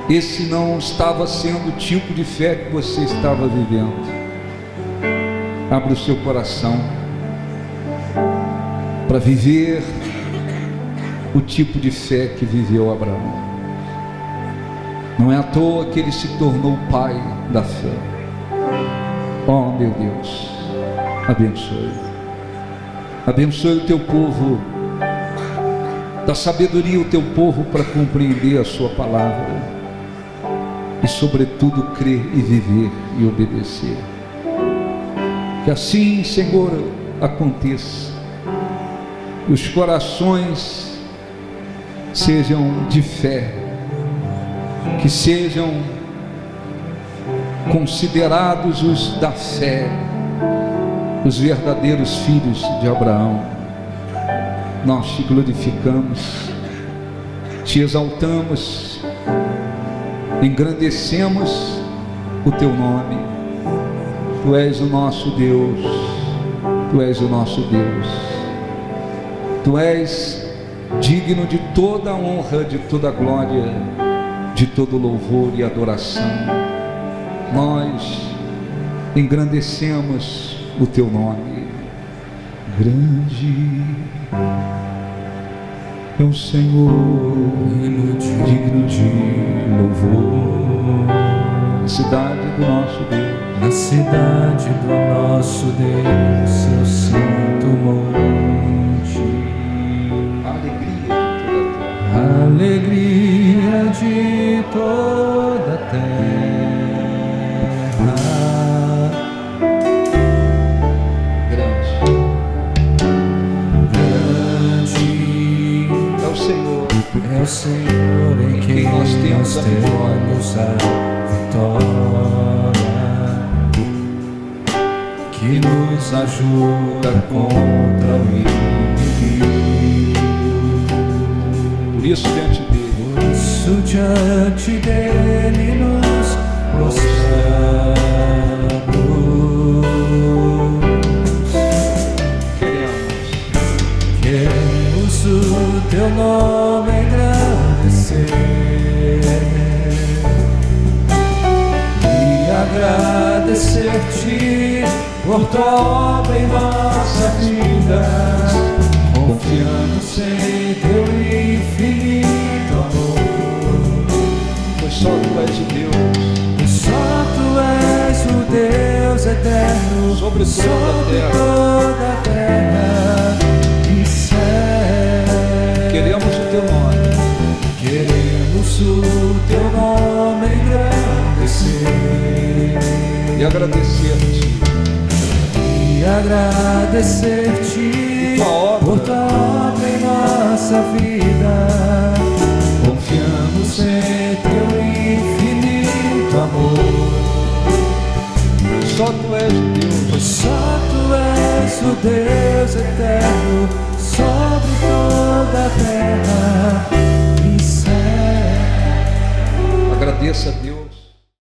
esse não estava sendo o tipo de fé que você estava vivendo, abra o seu coração para viver o tipo de fé que viveu Abraão. Não é à toa que ele se tornou pai da fé. Oh, meu Deus, abençoe. Abençoe o teu povo. Dá sabedoria ao teu povo para compreender a sua palavra. E sobretudo crer e viver e obedecer. Que assim, Senhor, aconteça. Que os corações sejam de fé. Que sejam considerados os da fé, os verdadeiros filhos de Abraão. Nós te glorificamos, te exaltamos, engrandecemos o teu nome. Tu és o nosso Deus, tu és o nosso Deus. Tu és digno de toda a honra, de toda a glória, de todo louvor e adoração. Nós engrandecemos o teu nome. Grande é o Senhor, digno de louvor. Na cidade do nosso Deus, na cidade do nosso Deus, eu sinto um monte. Alegria de toda a terra. É o Senhor em quem nós temos a vitória, que nos ajuda contra o inimigo. Por isso diante dele nos prostramos. Queremos o teu nome engrandecer e agradecer-te por tua obra em nossa vida. Confiamos em teu infinito amor. Pois só tu és o Deus, pois só tu és o Deus eterno sobre toda a terra e céu. Queremos o teu nome, queremos o teu nome engrandecer e agradecer-te, por tua obra em nossa vida. Confiamos em teu infinito amor. Só tu és Deus, pois só tu és o Deus eterno sobre toda a terra e céu. Agradeça a Deus.